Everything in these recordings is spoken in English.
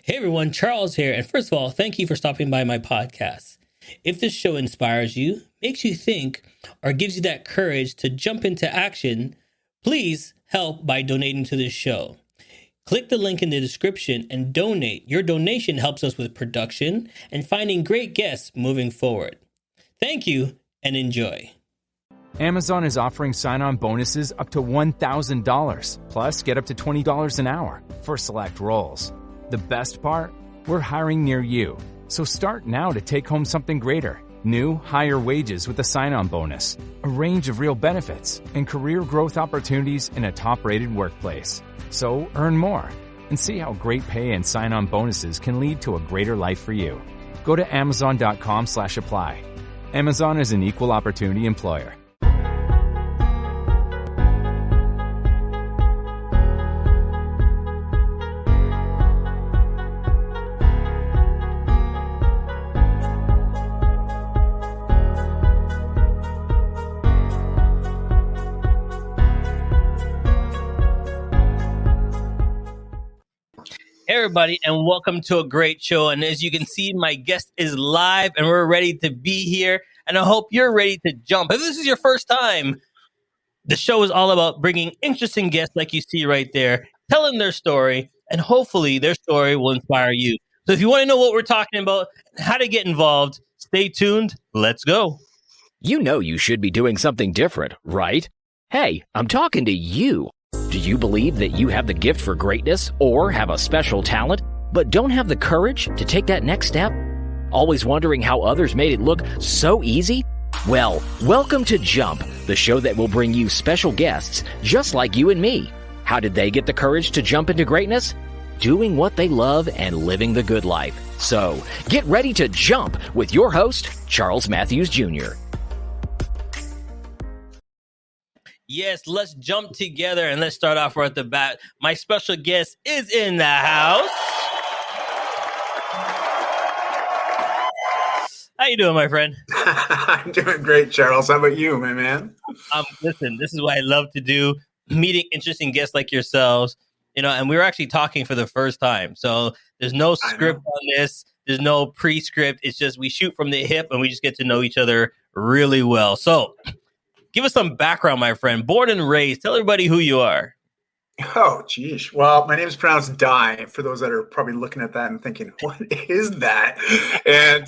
Hey everyone, Charles here. And first of all, thank you for stopping by my podcast. If this show inspires you, makes you think, or gives you that courage to jump into action, please help by donating to this show. Click the link in the description and donate. Your donation helps us with production and finding great guests moving forward. Thank you and enjoy. Amazon is offering sign-on bonuses up to $1,000, plus get up to $20 an hour for select roles. The best part? We're hiring near you. So start now to take home something greater. New, higher wages with a sign-on bonus, a range of real benefits, and career growth opportunities in a top-rated workplace. So earn more and see how great pay and sign-on bonuses can lead to a greater life for you. Go to amazon.com/apply. Amazon is an equal opportunity employer. Hey everybody, and welcome to a great show. And as you can see, my guest is live and we're ready to be here. And I hope you're ready to jump. If this is your first time, the show is all about bringing interesting guests like you see right there, telling their story, and hopefully their story will inspire you. So if you want to know what we're talking about, how to get involved, stay tuned. Let's go. You know you should be doing something different, right? Hey, I'm talking to you. Do you believe that you have the gift for greatness or have a special talent, but don't have the courage to take that next step? Always wondering how others made it look so easy? Well, welcome to Jump, the show that will bring you special guests just like you and me. How did they get the courage to jump into greatness? Doing what they love and living the good life. So, get ready to jump with your host, Charles Matthews Jr. Yes, let's jump together and let's start off right at the bat. My special guest is in the house. How you doing, my friend? I'm doing great, Charles. How about you, my man? Listen, this is what I love to do, meeting interesting guests like yourselves. And we were actually talking for the first time. So there's no script on this. There's no pre-script. It's just we shoot from the hip and we just get to know each other really well. So give us some background, my friend. Born and raised. Tell everybody who you are. Oh, geez. Well, my name is pronounced Dai, for those that are probably looking at that and thinking, what is that? And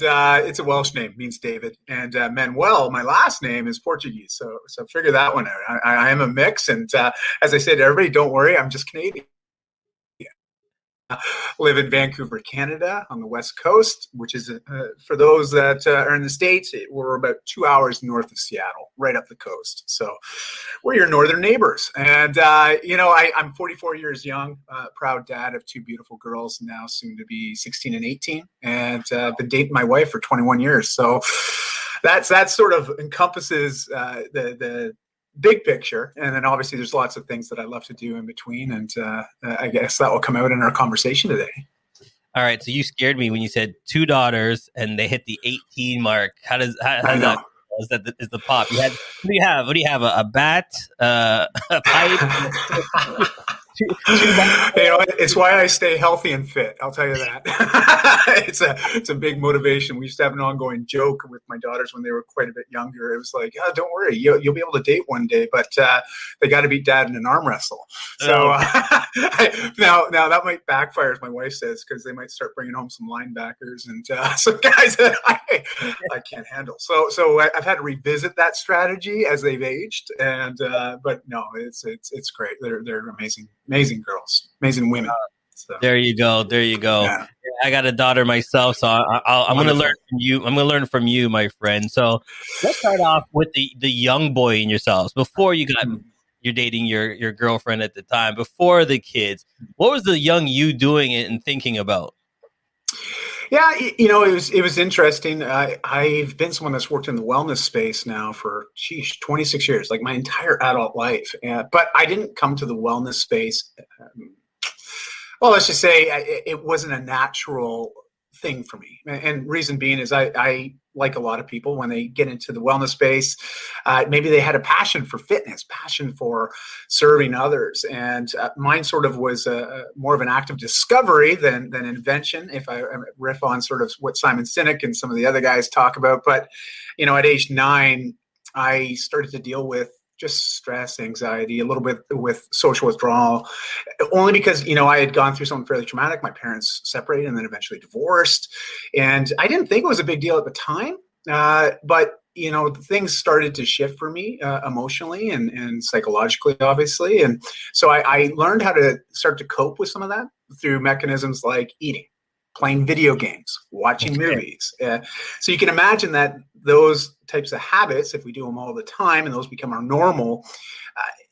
it's a Welsh name, means David. And Manuel, my last name, is Portuguese. So figure that one out. I am a mix. And as I said to everybody, don't worry, I'm just Canadian. Live in Vancouver, Canada, on the West Coast, which is, for those that are in the States, we're about 2 hours north of Seattle, right up the coast. So we're your northern neighbors. And, I'm 44 years young, proud dad of two beautiful girls, now soon to be 16 and 18, and been dating my wife for 21 years. So that sort of encompasses the big picture. And then obviously there's lots of things that I love to do in between. And I guess that will come out in our conversation today. All right. So you scared me when you said two daughters and they hit the 18 mark. How does that? Is the pop? What do you have? A bat, a pipe? It's why I stay healthy and fit. I'll tell you that. It's a big motivation. We used to have an ongoing joke with my daughters when they were quite a bit younger. It was like, oh, don't worry, you'll be able to date one day, but they got to beat dad in an arm wrestle. So now that might backfire, as my wife says, because they might start bringing home some linebackers and some guys that I can't handle. So I've had to revisit that strategy as they've aged, and but no, it's great. They're amazing girls, amazing women. So. There you go. Yeah. I got a daughter myself, so I'm going to learn from you. I'm going to learn from you, my friend. So let's start off with the young boy in yourselves. Before you're dating your girlfriend at the time, before the kids, what was the young you doing and thinking about? Yeah, it was interesting. I've been someone that's worked in the wellness space now for 26 years, like my entire adult life. But I didn't come to the wellness space. Well, let's just say it wasn't a natural thing for me. And reason being is I like a lot of people, when they get into the wellness space, maybe they had a passion for fitness, passion for serving others. And mine sort of was more of an act of discovery than invention, if I riff on sort of what Simon Sinek and some of the other guys talk about. But, at age 9, I started to deal with just stress, anxiety, a little bit with social withdrawal, only because, I had gone through something fairly traumatic. My parents separated and then eventually divorced. And I didn't think it was a big deal at the time. But things started to shift for me emotionally and psychologically, obviously. And so I learned how to start to cope with some of that through mechanisms like eating, playing video games, watching movies. So you can imagine that those types of habits, if we do them all the time and those become our normal,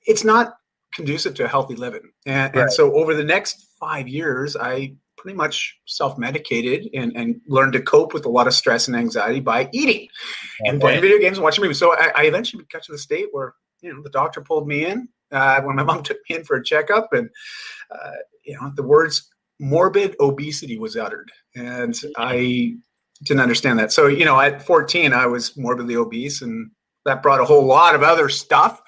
it's not conducive to a healthy living. And so over the next 5 years, I pretty much self-medicated and learned to cope with a lot of stress and anxiety by eating and playing video games and watching movies. So I eventually got to the state where, the doctor pulled me in when my mom took me in for a checkup, and, the words morbid obesity was uttered. And I didn't understand that. So, at 14, I was morbidly obese, and that brought a whole lot of other stuff.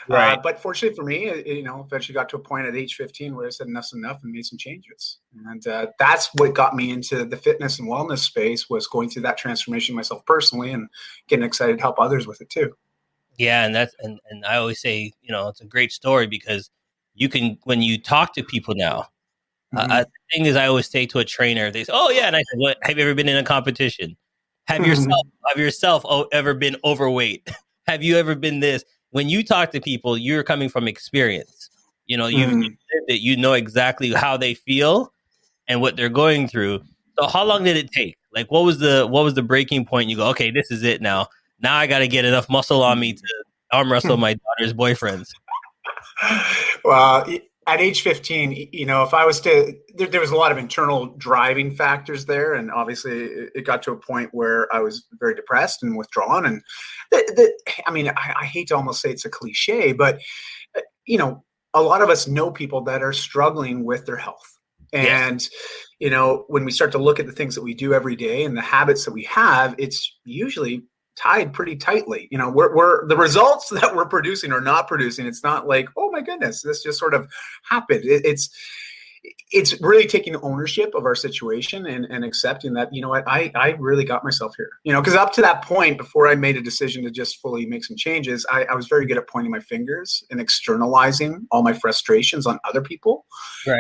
Right. But fortunately for me, eventually got to a point at age 15 where I said enough's enough and made some changes. And that's what got me into the fitness and wellness space, was going through that transformation myself personally and getting excited to help others with it too. Yeah. And I always say, it's a great story, because you can, when you talk to people now, the thing is, I always say to a trainer, they say, "Oh yeah," and I said, "What? Have you ever been in a competition? Have yourself ever been overweight? Have you ever been this?" When you talk to people, you're coming from experience. You lived it. You know exactly how they feel and what they're going through. So, how long did it take? Like, what was the breaking point? You go, "Okay, this is it now. Now I got to get enough muscle on me to arm wrestle my daughter's boyfriends." Well, at age 15, if I was to, there was a lot of internal driving factors there. And obviously it got to a point where I was very depressed and withdrawn. And I hate to almost say it's a cliche, but, a lot of us know people that are struggling with their health. And, when we start to look at the things that we do every day and the habits that we have, it's usually tied pretty tightly. We're the results that we're producing or not producing. It's not like, oh my goodness, this just sort of happened. It's really taking ownership of our situation and accepting that, I really got myself here, because up to that point, before I made a decision to just fully make some changes, I was very good at pointing my fingers and externalizing all my frustrations on other people,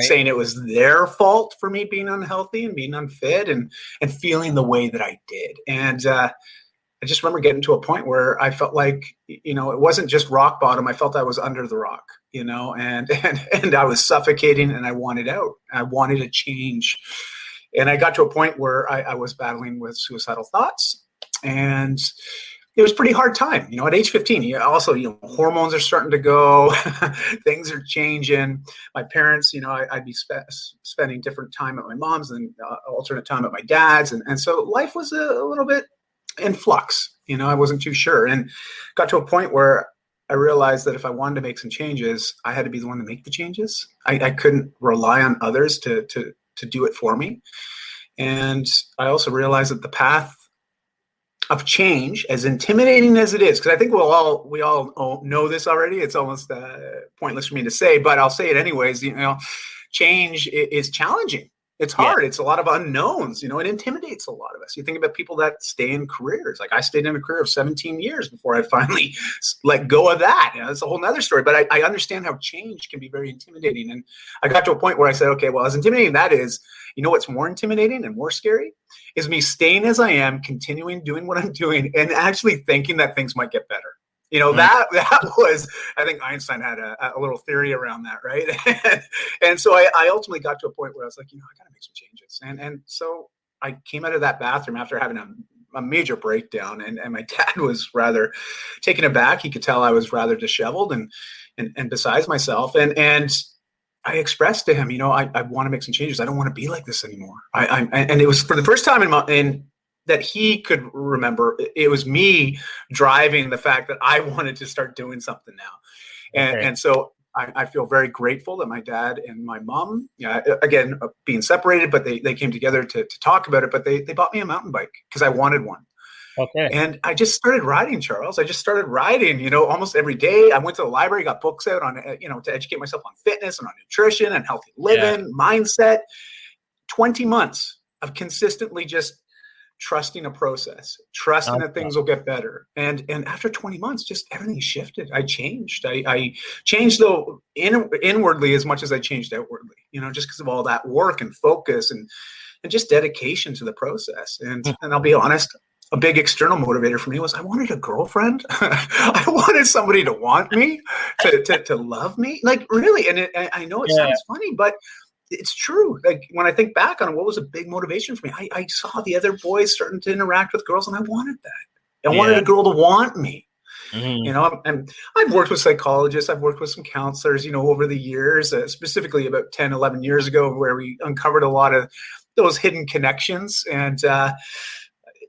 saying it was their fault for me being unhealthy and being unfit and feeling the way that I did. And, I just remember getting to a point where I felt like, it wasn't just rock bottom. I felt I was under the rock, and I was suffocating and I wanted out. I wanted a change. And I got to a point where I was battling with suicidal thoughts, and it was a pretty hard time. At age 15, also, hormones are starting to go, things are changing. My parents, I'd be spending different time at my mom's and alternate time at my dad's. And so life was a little bit in flux. I wasn't too sure, and got to a point where I realized that if I wanted to make some changes, I had to be the one to make the changes. I couldn't rely on others to do it for me. And I also realized that the path of change, as intimidating as it is, because I think we all know this already. It's almost pointless for me to say, but I'll say it anyways. Change is challenging. It's hard. Yeah. It's a lot of unknowns, it intimidates a lot of us. You think about people that stay in careers. Like I stayed in a career of 17 years before I finally let go of that. That's a whole nother story. But I understand how change can be very intimidating. And I got to a point where I said, okay, well, as intimidating that is, what's more intimidating and more scary is me staying as I am, continuing doing what I'm doing, and actually thinking that things might get better. That was, I think Einstein had a little theory around that, right? And so I ultimately got to a point where I was like, I got to make some changes. And so I came out of that bathroom after having a major breakdown, and my dad was rather taken aback. He could tell I was rather disheveled and besides myself. And I expressed to him, I want to make some changes. I don't want to be like this anymore. And it was for the first time in that he could remember, it was me driving the fact that I wanted to start doing something now. And so I feel very grateful that my dad and my mom, again, being separated, but they came together to talk about it. But they bought me a mountain bike because I wanted one. Okay. And I just started riding, Charles. I just started riding, almost every day. I went to the library, got books out on, to educate myself on fitness and on nutrition and healthy living, mindset. 20 months of consistently just trusting a process, trusting that things will get better. And after 20 months, just everything shifted. I changed. I changed though inwardly as much as I changed outwardly, just because of all that work and focus and just dedication to the process. And I'll be honest, a big external motivator for me was I wanted a girlfriend. I wanted somebody to want me, to love me. Like really. And I know it sounds funny, but it's true. Like when I think back on it, what was a big motivation for me? I saw the other boys starting to interact with girls and I wanted that. I wanted a girl to want me. Mm-hmm. And I've worked with psychologists. I've worked with some counselors, over the years, specifically about 10, 11 years ago, where we uncovered a lot of those hidden connections. And,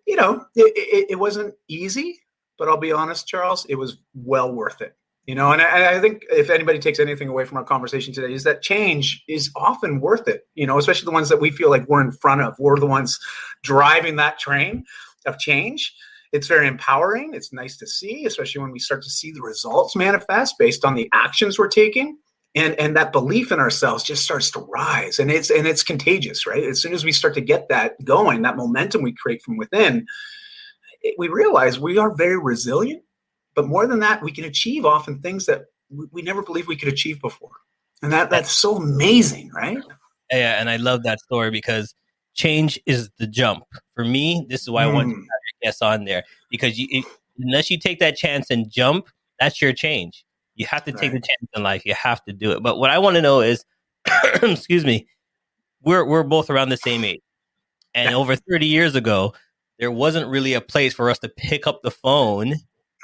it wasn't easy, but I'll be honest, Charles, it was well worth it. And I think if anybody takes anything away from our conversation today is that change is often worth it, especially the ones that we feel like we're in front of. We're the ones driving that train of change. It's very empowering. It's nice to see, especially when we start to see the results manifest based on the actions we're taking. And that belief in ourselves just starts to rise, and it's contagious, right? As soon as we start to get that going, that momentum we create from within, we realize we are very resilient, but more than that, we can achieve often things that we never believed we could achieve before. And that's so amazing, right? Yeah, and I love that story because change is the jump. For me, this is why I want to have your guests on there, because unless you take that chance and jump, that's your change. You have to take the chance in life. You have to do it. But what I want to know is, excuse me, we're both around the same age. And over 30 years ago, there wasn't really a place for us to pick up the phone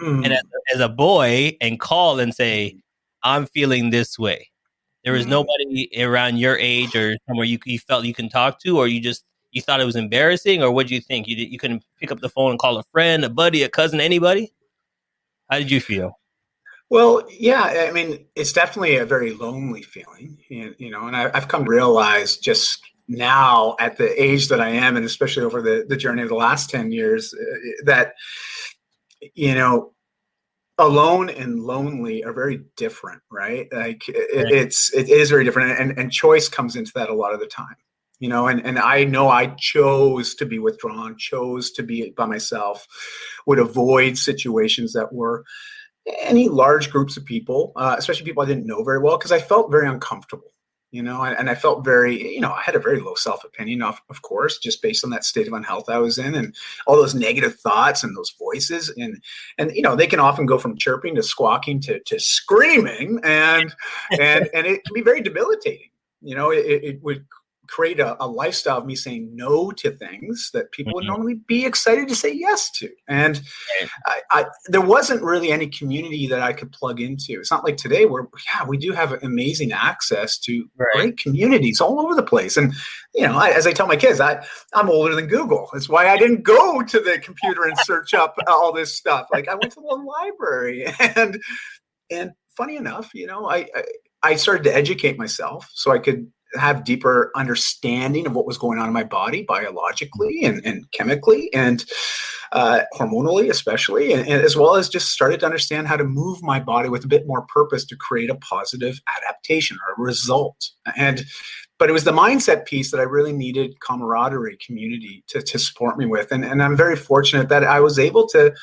and as a boy and call and say, I'm feeling this way. There was nobody around your age or somewhere you felt you can talk to, or you thought it was embarrassing, or what did you think? You couldn't pick up the phone and call a friend, a buddy, a cousin, anybody? How did you feel? Well, yeah, I mean, it's definitely a very lonely feeling, and I've come to realize just now at the age that I am, and especially over the journey of the last 10 years, that, alone and lonely are very different, right? Like it is very different. And choice comes into that a lot of the time, and I know I chose to be withdrawn, chose to be by myself, would avoid situations that were any large groups of people, especially people I didn't know very well, because I felt very uncomfortable, and I felt very, I had a very low self-opinion, of course, just based on that state of unhealth I was in and all those negative thoughts and those voices. And they can often go from chirping to squawking to screaming, and it can be very debilitating. It would create a lifestyle of me saying no to things that people would normally be excited to say yes to. And there wasn't really any community that I could plug into. It's not like today where, we do have amazing access to great communities all over the place. And, as I tell my kids, I'm older than Google. That's why I didn't go to the computer and search up all this stuff. Like I went to the library and funny enough, I started to educate myself so I could have deeper understanding of what was going on in my body biologically and chemically and hormonally especially, and as well as just started to understand how to move my body with a bit more purpose to create a positive adaptation or a result. But it was the mindset piece that I really needed camaraderie, community to support me with. And I'm very fortunate that I was able to,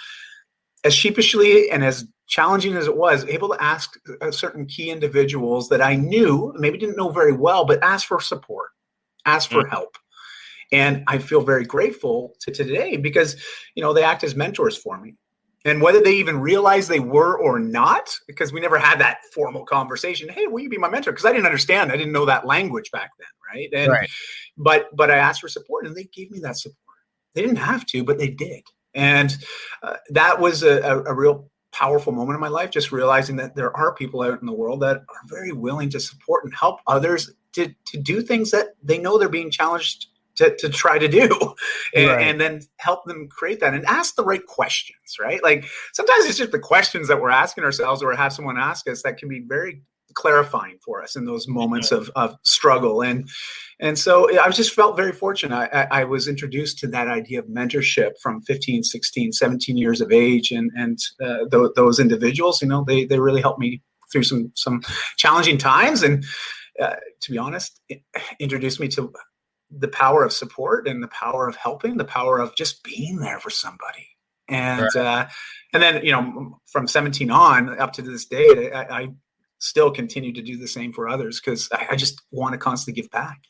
as sheepishly and as challenging as it was, able to ask certain key individuals that I knew, maybe didn't know very well, but ask for support, ask for help. And I feel very grateful to today because, they act as mentors for me. And whether they even realize they were or not, because we never had that formal conversation, hey, will you be my mentor? Because I didn't understand. I didn't know that language back then, right? And but I asked for support and they gave me that support. They didn't have to, but they did. And that was a real powerful moment in my life, just realizing that there are people out in the world that are very willing to support and help others to do things that they know they're being challenged to try to do, and then help them create that and ask the right questions, right? Like sometimes it's just the questions that we're asking ourselves or have someone ask us that can be very clarifying for us in those moments of struggle. And so I just felt very fortunate. I was introduced to that idea of mentorship from 15, 16, 17 years of age. And those individuals, they really helped me through some challenging times. And to be honest, it introduced me to the power of support and the power of helping, the power of just being there for somebody. And and then, from 17 on up to this day, I still continue to do the same for others because I just want to constantly give back,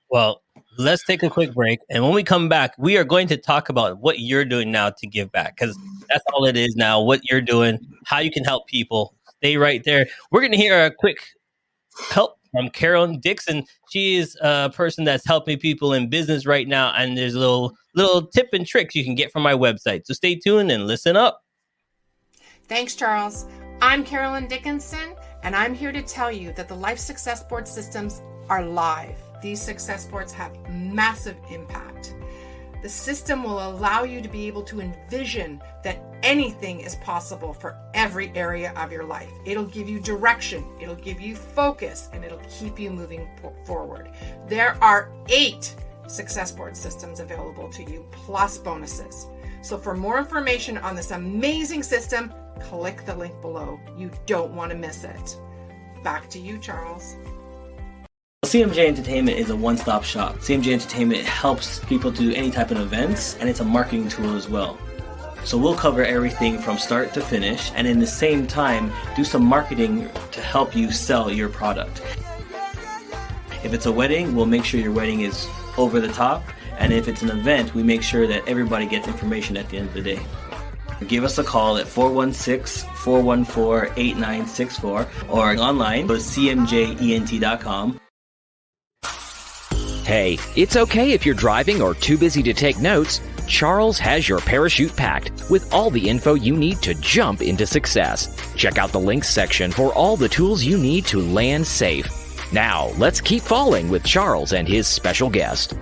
Well, let's take a quick break. And when we come back, we are going to talk about what you're doing now to give back, because that's all it is now, what you're doing, how you can help people. Stay right there. We're going to hear a quick help from Carolyn Dixon. She is a person that's helping people in business right now. And there's a little tip and tricks you can get from my website. So stay tuned and listen up. Thanks, Charles. I'm Carolyn Dickinson, and I'm here to tell you that the Life Success Board systems are live. These success boards have massive impact. The system will allow you to be able to envision that anything is possible for every area of your life. It'll give you direction, it'll give you focus, and it'll keep you moving forward. There are 8 success board systems available to you, plus bonuses. So for more information on this amazing system, click the link below. You don't want to miss it. Back to you, Charles. CMJ Entertainment is a one-stop shop. CMJ Entertainment helps people do any type of events, and it's a marketing tool as well. So we'll cover everything from start to finish, and in the same time, do some marketing to help you sell your product. If it's a wedding, we'll make sure your wedding is over the top, and if it's an event, we make sure that everybody gets information at the end of the day. Give us a call at 416-414-8964 or online, go to cmjent.com. Hey, it's okay if you're driving or too busy to take notes. Charles has your parachute packed with all the info you need to jump into success. Check out the links section for all the tools you need to land safe. Now, let's keep falling with Charles and his special guest.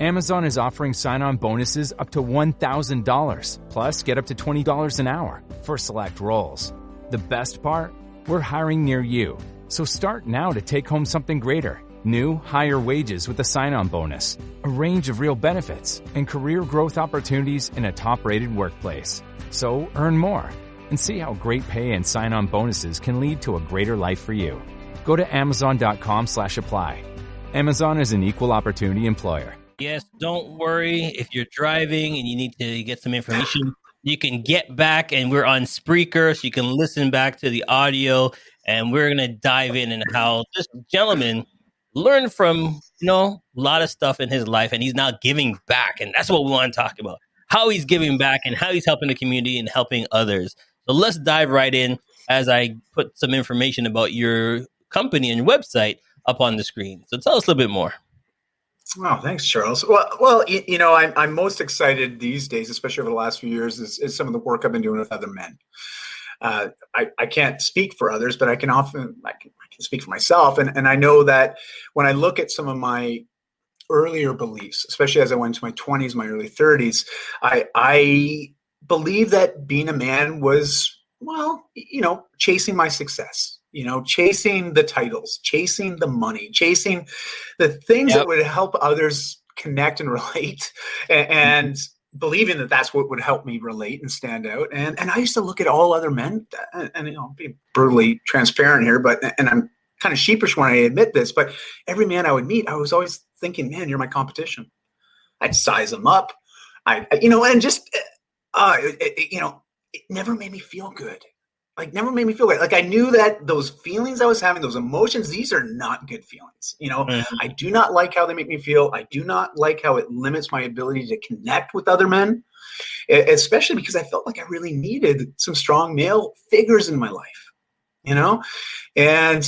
Amazon is offering sign-on bonuses up to $1,000, plus get up to $20 an hour for select roles. The best part? We're hiring near you. So start now to take home something greater. New, higher wages with a sign-on bonus, a range of real benefits, and career growth opportunities in a top-rated workplace. So earn more and see how great pay and sign-on bonuses can lead to a greater life for you. Go to amazon.com/apply. Amazon is an equal opportunity employer. Yes, don't worry if you're driving and you need to get some information. You can get back, and we're on Spreaker, so you can listen back to the audio. And we're going to dive in and how this gentleman learned from, a lot of stuff in his life, and he's now giving back. And that's what we want to talk about, how he's giving back and how he's helping the community and helping others. So let's dive right in as I put some information about your company and your website up on the screen. So tell us a little bit more. Oh, thanks, Charles. Well, I'm most excited these days, especially over the last few years, is some of the work I've been doing with other men. I can't speak for others, but I can speak for myself. And I know that when I look at some of my earlier beliefs, especially as I went into my 20s, my early 30s, I believe that being a man was, chasing my success. Chasing the titles, chasing the money, chasing the things that would help others connect and relate, and believing that that's what would help me relate and stand out. And I used to look at all other men, and be brutally transparent here, and I'm kind of sheepish when I admit this, but every man I would meet, I was always thinking, man, you're my competition. I'd size them up, and just, it never made me feel good. Never made me feel good. I knew that those feelings I was having, those emotions, these are not good feelings. I do not like how they make me feel. I do not like how it limits my ability to connect with other men, especially because I felt like I really needed some strong male figures in my life, and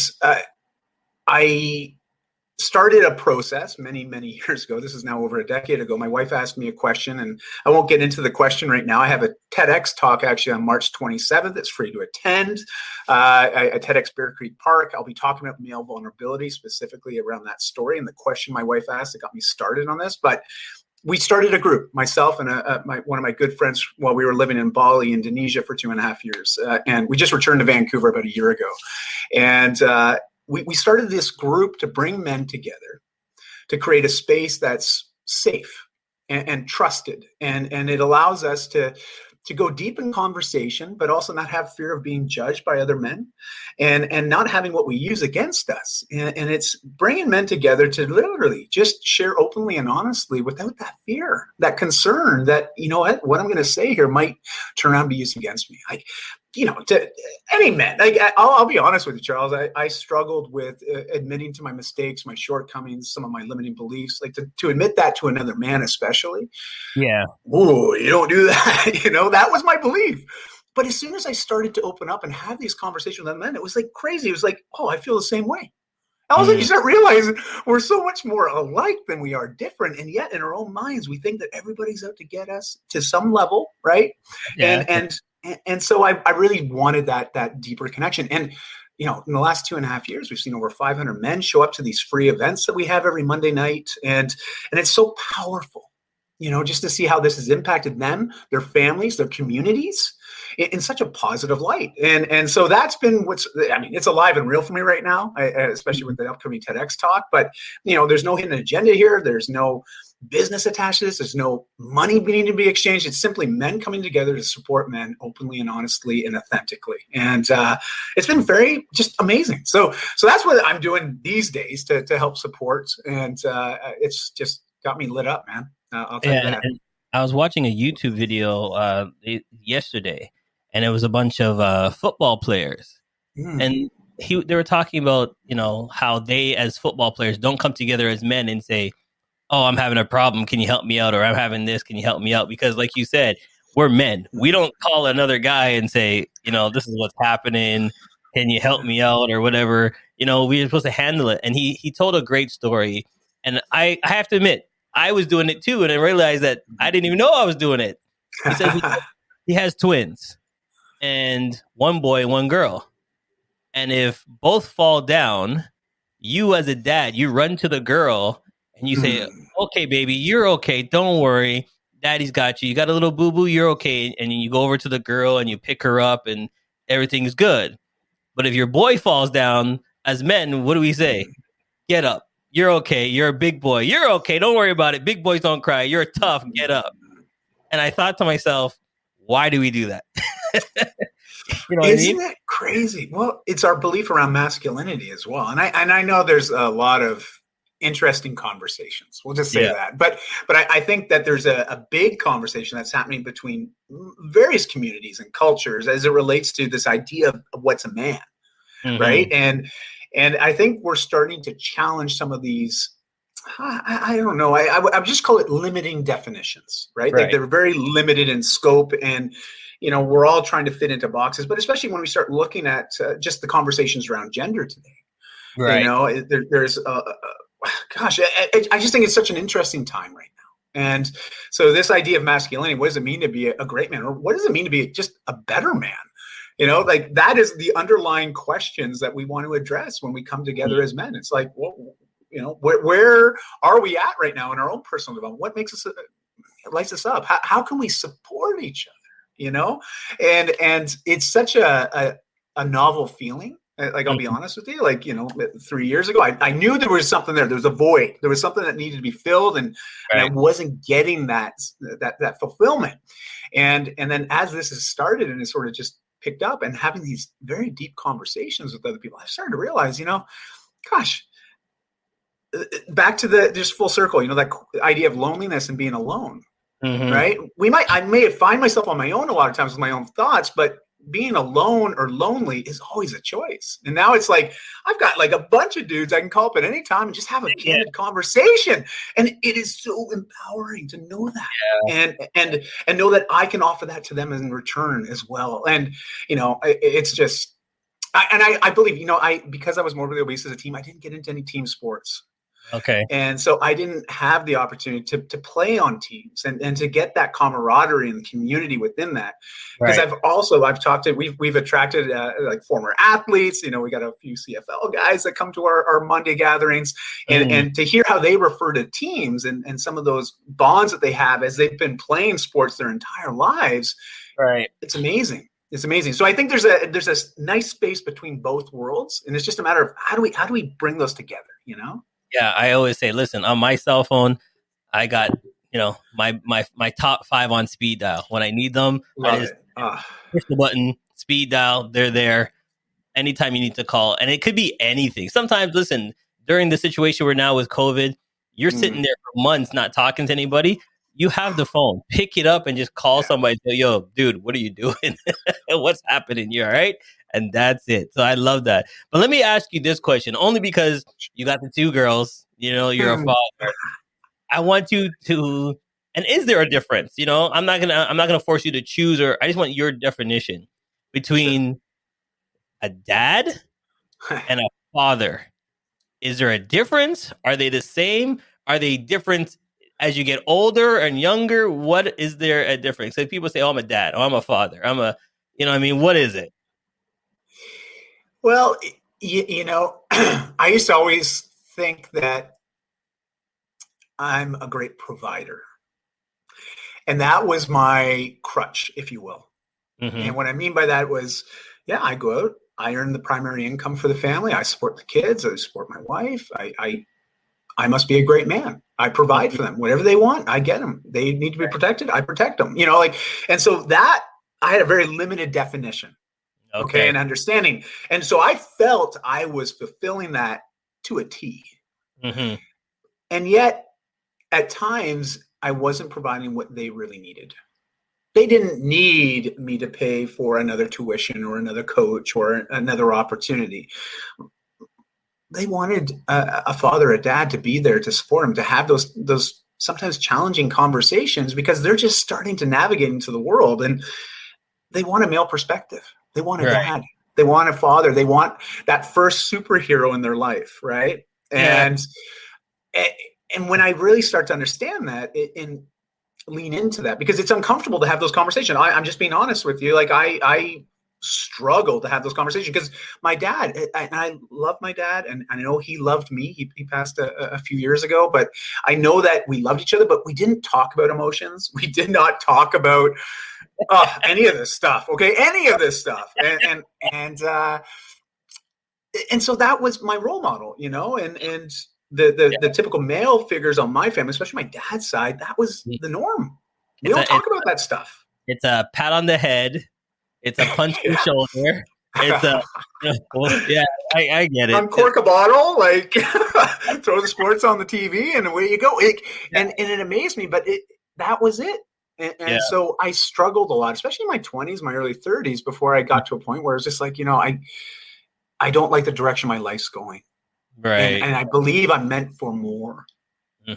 I started a process many, many years ago. This is now over a decade ago. My wife asked me a question, and I won't get into the question right now. I have a TEDx talk actually on March 27th. It's free to attend at TEDx Bear Creek Park. I'll be talking about male vulnerability, specifically around that story and the question my wife asked that got me started on this. But we started a group, myself and one of my good friends, while we were living in Bali, Indonesia, for 2.5 years. And we just returned to Vancouver about a year ago. And we started this group to bring men together to create a space that's safe and trusted. And it allows us to go deep in conversation, but also not have fear of being judged by other men and not having what we use against us. And it's bringing men together to literally just share openly and honestly without that fear, that concern that, you know what I'm going to say here might turn around and be used against me. Like, you know, to any man, like I'll be honest with you, Charles, I struggled with admitting to my mistakes, my shortcomings, some of my limiting beliefs, like to admit that to another man, especially. Yeah. Oh, you don't do that. You know, that was my belief. But as soon as I started to open up and have these conversations with men, it was like crazy. It was like, oh, I feel the same way. I was like, you start realizing we're so much more alike than we are different. And yet in our own minds, we think that everybody's out to get us to some level. Right. Yeah. And so I really wanted that deeper connection. And, you know, in the last 2.5 years, we've seen over 500 men show up to these free events that we have every Monday night. And it's so powerful, you know, just to see how this has impacted them, their families, their communities in such a positive light. And so that's been it's alive and real for me right now, especially with the upcoming TEDx talk. But, you know, there's no hidden agenda here. There's no business attached to this. There's no money needing to be exchanged. It's simply men coming together to support men openly and honestly and authentically. And it's been very just amazing. So that's what I'm doing these days to help support. And it's just got me lit up, man. I'll tell you that. And I was watching a YouTube video yesterday, and it was a bunch of football players. And they were talking about, you know, how they as football players don't come together as men and say, oh, I'm having a problem, can you help me out? Or I'm having this, can you help me out? Because like you said, we're men. We don't call another guy and say, you know, this is what's happening, can you help me out or whatever. You know, we're supposed to handle it. And he told a great story. And I have to admit, I was doing it too. And I realized that I didn't even know I was doing it. He said he has twins, and one boy, one girl. And if both fall down, you as a dad, you run to the girl and you say, okay, baby, you're okay. Don't worry. Daddy's got you. You got a little boo-boo. You're okay. And you go over to the girl and you pick her up and everything's good. But if your boy falls down, as men, what do we say? Get up. You're okay. You're a big boy. You're okay. Don't worry about it. Big boys don't cry. You're tough. Get up. And I thought to myself, why do we do that? You know what Isn't I mean? that crazy? Well, it's our belief around masculinity as well. And I know there's a lot of interesting conversations. We'll just say that. But I think that there's a big conversation that's happening between various communities and cultures as it relates to this idea of what's a man, right? And I think we're starting to challenge some of these, I don't know, I would just call it limiting definitions, right? Like they're very limited in scope, and you know, we're all trying to fit into boxes, but especially when we start looking at just the conversations around gender today, you know, there's gosh, I just think it's such an interesting time right now. And so this idea of masculinity, what does it mean to be a great man? Or what does it mean to be just a better man? You know, like that is the underlying questions that we want to address when we come together as men. It's like, well, you know, where are we at right now in our own personal development? What makes us, lights us up? How can we support each other? You know, and it's such a novel feeling. Like, I'll be honest with you, like, you know, 3 years ago, I knew there was something there. There was a void. There was something that needed to be filled, and I wasn't getting that fulfillment. And then as this has started and it's sort of just picked up and having these very deep conversations with other people, I've started to realize, you know, gosh, back to just full circle, you know, that idea of loneliness and being alone, right? I may find myself on my own a lot of times with my own thoughts, but being alone or lonely is always a choice. And now it's like, I've got like a bunch of dudes I can call up at any time and just have a candid conversation. And it is so empowering to know that and know that I can offer that to them in return as well. And, you know, it's just, I believe, you know, because I was morbidly obese as a team, I didn't get into any team sports. Okay. And so I didn't have the opportunity to play on teams and to get that camaraderie and community within that. Because Right. I've talked to, we've attracted like former athletes, we got a few CFL guys that come to our Monday gatherings, and to hear how they refer to teams and some of those bonds that they have as they've been playing sports their entire lives. Right. It's amazing. It's amazing. So I think there's a nice space between both worlds, and it's just a matter of how do we bring those together, Yeah, I always say, listen, on my cell phone, I got, my top 5 on speed dial. When I need them, I just push the button, speed dial, they're there. Anytime you need to call. And it could be anything. Sometimes, listen, during the situation we're now with COVID, you're sitting there for months not talking to anybody. You have the phone. Pick it up and just call somebody. Say, yo, dude, what are you doing? What's happening? You all right? And that's it. So I love that. But let me ask you this question, only because you got the 2 girls, you're a father. I want you to, and is there a difference? I'm not gonna force you to choose, or I just want your definition between a dad and a father. Is there a difference? Are they the same? Are they different as you get older and younger? What is there a difference? So people say, oh, I'm a dad. Oh, I'm a father. I'm a, what is it? Well, I used to always think that I'm a great provider. And that was my crutch, if you will. And what I mean by that was, I go out, I earn the primary income for the family. I support the kids. I support my wife. I must be a great man. I provide for them. Whatever they want, I get them. They need to be protected. I protect them, and so that I had a very limited definition. Okay. And understanding. And so I felt I was fulfilling that to a T. And yet at times I wasn't providing what they really needed. They didn't need me to pay for another tuition or another coach or another opportunity. They wanted a father, a dad to be there to support them, to have those sometimes challenging conversations, because they're just starting to navigate into the world, and they want a male perspective. They want a dad. They want a father. They want that first superhero in their life, right? And when I really start to understand that and lean into that, because it's uncomfortable to have those conversations. I'm just being honest with you. Like I struggle to have those conversations because my dad, I love my dad, and I know he loved me. He passed a few years ago, but I know that we loved each other, but we didn't talk about emotions. We did not talk about any of this stuff. Okay. Any of this stuff. And so that was my role model, and the typical male figures on my family, especially my dad's side, that was the norm. We don't talk about that stuff. It's a pat on the head. It's a punch in the shoulder. It's I get it. Uncork a bottle, like throw the sports on the TV, and away you go. And it amazed me, but that was it. And so I struggled a lot, especially in my 20s, my early 30s, before I got to a point where it's just like, I don't like the direction my life's going. Right. And I believe I'm meant for more.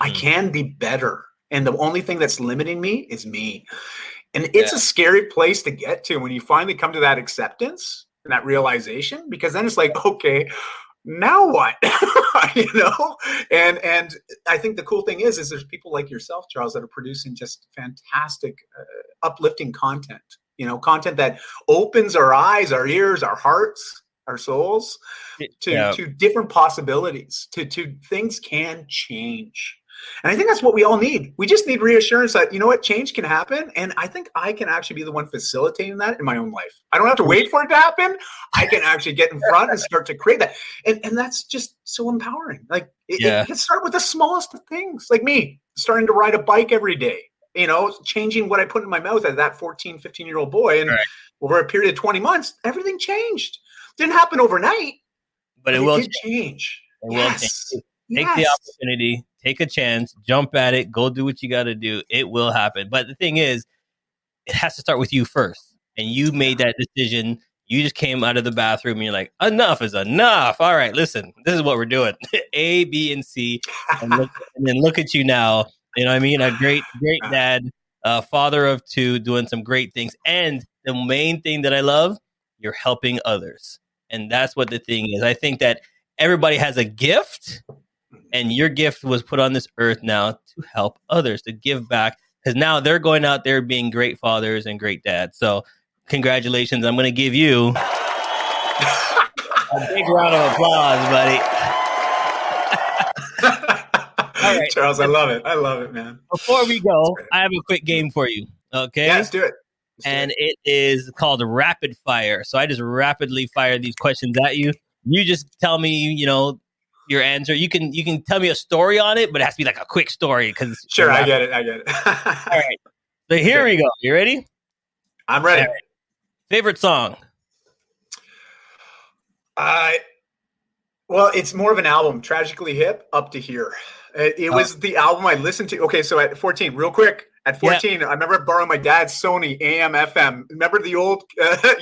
I can be better. And the only thing that's limiting me is me. And it's a scary place to get to when you finally come to that acceptance and that realization, because then it's like, okay, now what? And I think the cool thing is there's people like yourself, Charles, that are producing just fantastic, uplifting content, content that opens our eyes, our ears, our hearts, our souls to different possibilities, to things can change. And I think that's what we all need. We just need reassurance that, change can happen. And I think I can actually be the one facilitating that in my own life. I don't have to wait for it to happen. I can actually get in front and start to create that. And that's just so empowering. Like it can start with the smallest of things, like me starting to ride a bike every day, changing what I put in my mouth as that 14, 15-year-old boy. And over a period of 20 months, everything changed. Didn't happen overnight, but it will change. It will change. Take the opportunity, take a chance, jump at it, go do what you got to do. It will happen. But the thing is, it has to start with you first. And you made that decision. You just came out of the bathroom and you're like, enough is enough. All right, listen, this is what we're doing. A, B, and C. And then look at you now. You know what I mean? A great dad, father of 2, doing some great things. And the main thing that I love, you're helping others. And that's what the thing is. I think that everybody has a gift. And your gift was put on this earth now to help others, to give back, because now they're going out there being great fathers and great dads. So congratulations. I'm going to give you a big round of applause, buddy. All right, Charles, I love it, man. Before we go, I have a quick game for you. Okay. Yeah, let's do it. It is called rapid fire. So I just rapidly fire these questions at you. You just tell me, your answer. You can tell me a story on it, but it has to be like a quick story. Sure, I get it. All right. So here we go. You ready? I'm ready. Right. Favorite song? Well, it's more of an album. Tragically Hip, Up to Here. It was the album I listened to. Okay, so at 14, real quick. At 14, I remember borrowing my dad's Sony AM FM. Remember the old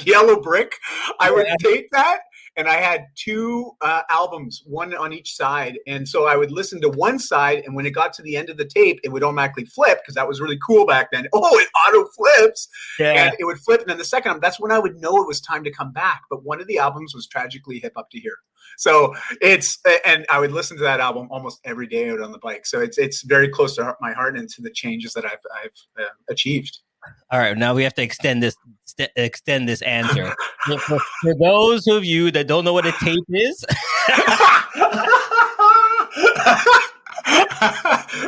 yellow brick? I would take that, and I had two albums, one on each side. And so I would listen to one side, and when it got to the end of the tape, it would automatically flip, because that was really cool back then. Oh, it auto flips. Yeah. And it would flip. And then the second album, that's when I would know it was time to come back. But one of the albums was Tragically Hip, Up to Here. So and I would listen to that album almost every day out on the bike. So it's very close to my heart and to the changes that I've achieved. All right, now we have to extend this answer. For those of you that don't know what a tape is,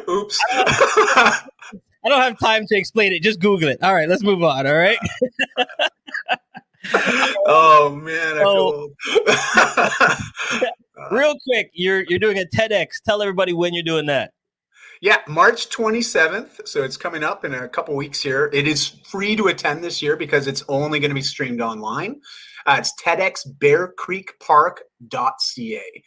oops. I don't have time to explain it. Just Google it. All right, let's move on. All right. Oh man, I feel old. Real quick, you're doing a TEDx. Tell everybody when you're doing that. Yeah, March 27th. So it's coming up in a couple weeks here. It is free to attend this year because it's only going to be streamed online. It's TEDxBearCreekPark.ca.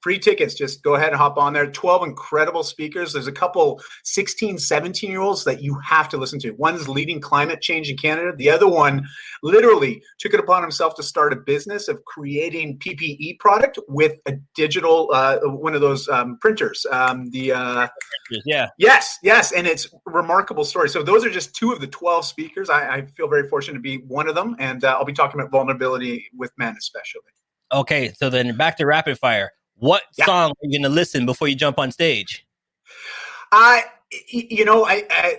Free tickets. Just go ahead and hop on there. 12 incredible speakers. There's a couple 16, 17-year-olds that you have to listen to. One's leading climate change in Canada. The other one literally took it upon himself to start a business of creating PPE product with a digital, one of those printers. Yes. And it's a remarkable story. So those are just two of the 12 speakers. I feel very fortunate to be one of them. And I'll be talking about vulnerability with men especially. Okay. So then back to rapid fire. What song are you going to listen before you jump on stage?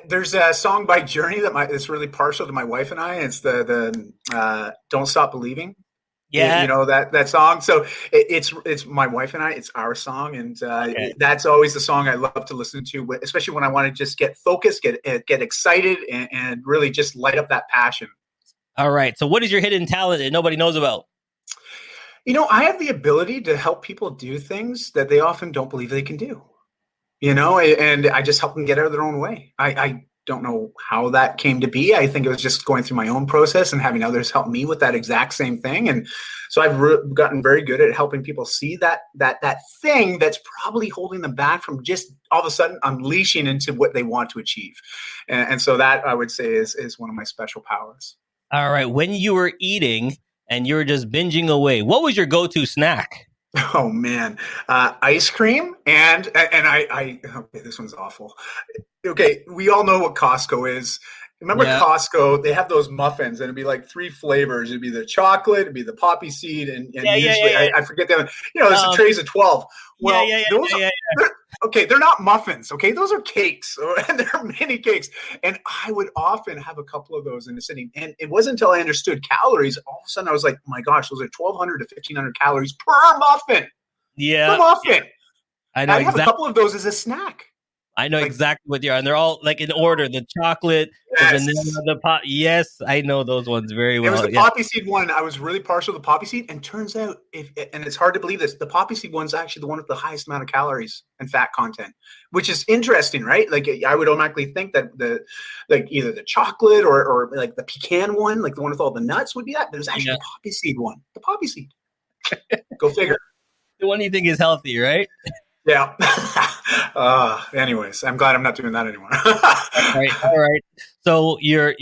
There's a song by Journey that's really partial to my wife and I. It's the Don't Stop Believing. Yeah. You know that song. So it's my wife and I, it's our song. And that's always the song I love to listen to, especially when I want to just get focused, get excited and really just light up that passion. All right. So what is your hidden talent that nobody knows about? I have the ability to help people do things that they often don't believe they can do, and I just help them get out of their own way. I don't know how that came to be. I think it was just going through my own process and having others help me with that exact same thing. And so I've gotten very good at helping people see that thing that's probably holding them back from just all of a sudden unleashing into what they want to achieve. And so that I would say is one of my special powers. All right. When you were eating and you were just binging away, what was your go-to snack? Oh man, ice cream and I okay, this one's awful. Okay, we all know what Costco is. Remember Costco? They have those muffins, and it'd be like 3 flavors. It'd be the chocolate, it'd be the poppy seed, and usually I forget them. There's the trays of 12. Well, they're not muffins. Okay, those are cakes, and they're mini cakes. And I would often have a couple of those in a sitting. And it wasn't until I understood calories, all of a sudden I was like, oh my gosh, those are 1,200 to 1,500 calories per muffin. Yeah, per muffin. I know. I have a couple of those as a snack. I know exactly what they are, and they're all like in order: the chocolate, the vanilla, the pop. Yes, I know those ones very well. It was the poppy seed one. I was really partial to the poppy seed, and turns out, and it's hard to believe this, the poppy seed one's actually the one with the highest amount of calories and fat content, which is interesting, right? Like I would automatically think that either the chocolate or like the pecan one, like the one with all the nuts, would be that. But it was actually the poppy seed one. The poppy seed. Go figure. The one you think is healthy, right? Yeah. Anyways, I'm glad I'm not doing that anymore. All right. So your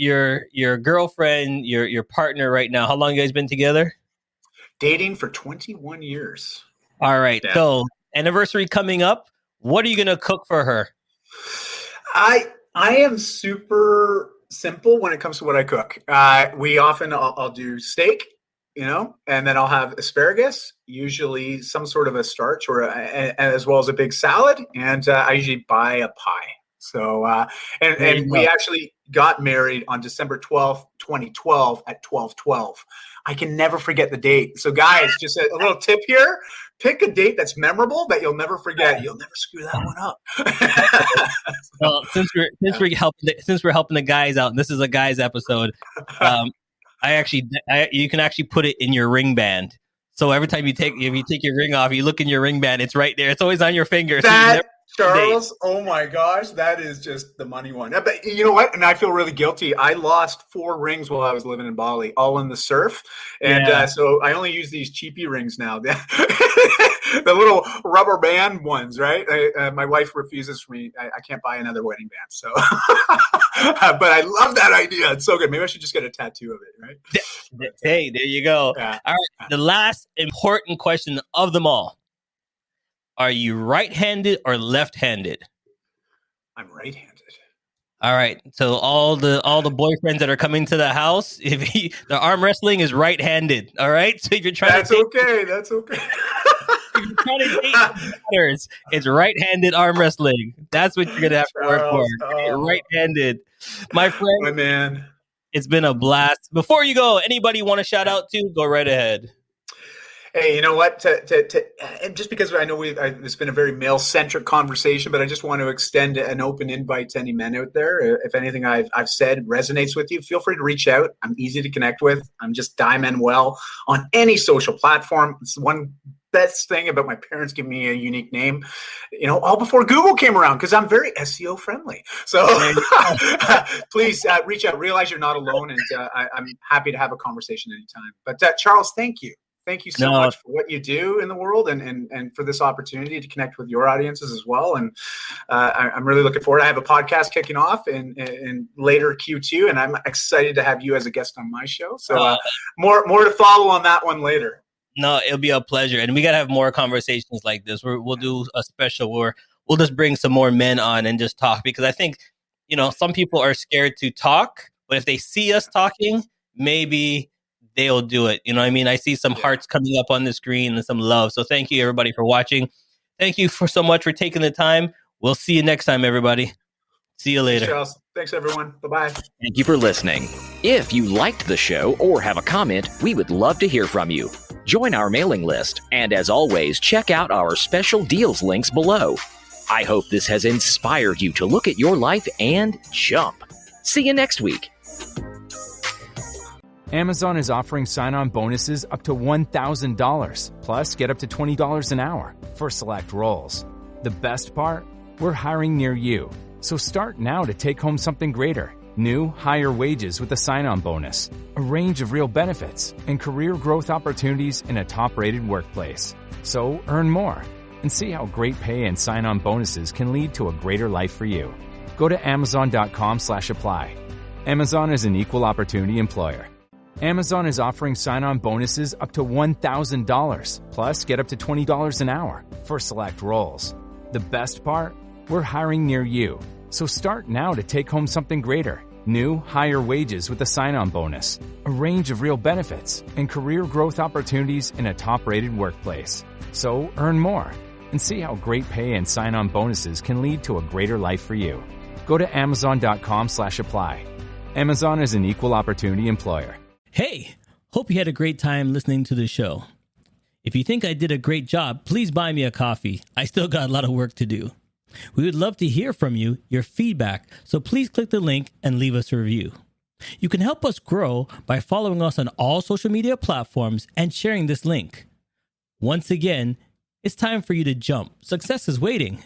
girlfriend, your partner right now, how long you guys been together? Dating for 21 years. All right. Yeah. So anniversary coming up. What are you going to cook for her? I am super simple when it comes to what I cook. I'll do steak. and then I'll have asparagus, usually some sort of a starch as well as a big salad. And I usually buy a pie. So, and we actually got married on December 12th, 2012 at 12:12. I can never forget the date. So guys, just a little tip here, pick a date that's memorable that you'll never forget. You'll never screw that one up. Well, since we're helping the guys out, and this is a guys episode, you can actually put it in your ring band. So every time if you take your ring off, you look in your ring band, it's right there. It's always on your finger. Charles, oh my gosh, that is just the money one. But you know what? And I feel really guilty. I lost 4 rings while I was living in Bali, all in the surf. And so I only use these cheapy rings now. The little rubber band ones, right? My wife refuses for me. I can't buy another wedding band. So, but I love that idea. It's so good. Maybe I should just get a tattoo of it, right? Hey, there you go. Yeah. All right. The last important question of them all. Are you right-handed or left-handed? I'm right-handed. All right. So all the boyfriends that are coming to the house, the arm wrestling is right-handed. All right. So if you're trying that's okay. If you're trying to date matters, it's right-handed arm wrestling. That's what you're gonna have to work for. Oh. Right-handed, my friend. My man. It's been a blast. Before you go, anybody want to shout out to? Go right ahead. Hey, you know what? Just because I know it's been a very male-centric conversation, but I just want to extend an open invite to any men out there. If anything I've said resonates with you, feel free to reach out. I'm easy to connect with. I'm just Dai Manuel on any social platform. It's one best thing about my parents giving me a unique name, all before Google came around, because I'm very SEO friendly. So please reach out. Realize you're not alone, and I'm happy to have a conversation anytime. But Charles, thank you. Thank you so much for what you do in the world and for this opportunity to connect with your audiences as well. And I'm really looking forward. I have a podcast kicking off in later Q2, and I'm excited to have you as a guest on my show. So more to follow on that one later. No, it'll be a pleasure. And we got to have more conversations like this. We'll do a special where we'll just bring some more men on and just talk, because I think, some people are scared to talk, but if they see us talking, maybe they'll do it. You know what I mean? I see some hearts coming up on the screen and some love. So thank you, everybody, for watching. Thank you so much for taking the time. We'll see you next time, everybody. See you later. Charles. Thanks, everyone. Bye-bye. Thank you for listening. If you liked the show or have a comment, we would love to hear from you. Join our mailing list. And as always, check out our special deals links below. I hope this has inspired you to look at your life and jump. See you next week. Amazon is offering sign-on bonuses up to $1,000, plus get up to $20 an hour for select roles. The best part? We're hiring near you. So start now to take home something greater. New, higher wages with a sign-on bonus, a range of real benefits, and career growth opportunities in a top-rated workplace. So earn more and see how great pay and sign-on bonuses can lead to a greater life for you. Go to amazon.com/apply. Amazon is an equal opportunity employer. Amazon is offering sign-on bonuses up to $1,000, plus get up to $20 an hour for select roles. The best part? We're hiring near you. So start now to take home something greater. New, higher wages with a sign-on bonus, a range of real benefits, and career growth opportunities in a top-rated workplace. So earn more and see how great pay and sign-on bonuses can lead to a greater life for you. Go to amazon.com/apply. Amazon is an equal opportunity employer. Hey, hope you had a great time listening to the show. If you think I did a great job, please buy me a coffee. I still got a lot of work to do. We would love to hear from you, your feedback, so please click the link and leave us a review. You can help us grow by following us on all social media platforms and sharing this link. Once again, it's time for you to jump. Success is waiting.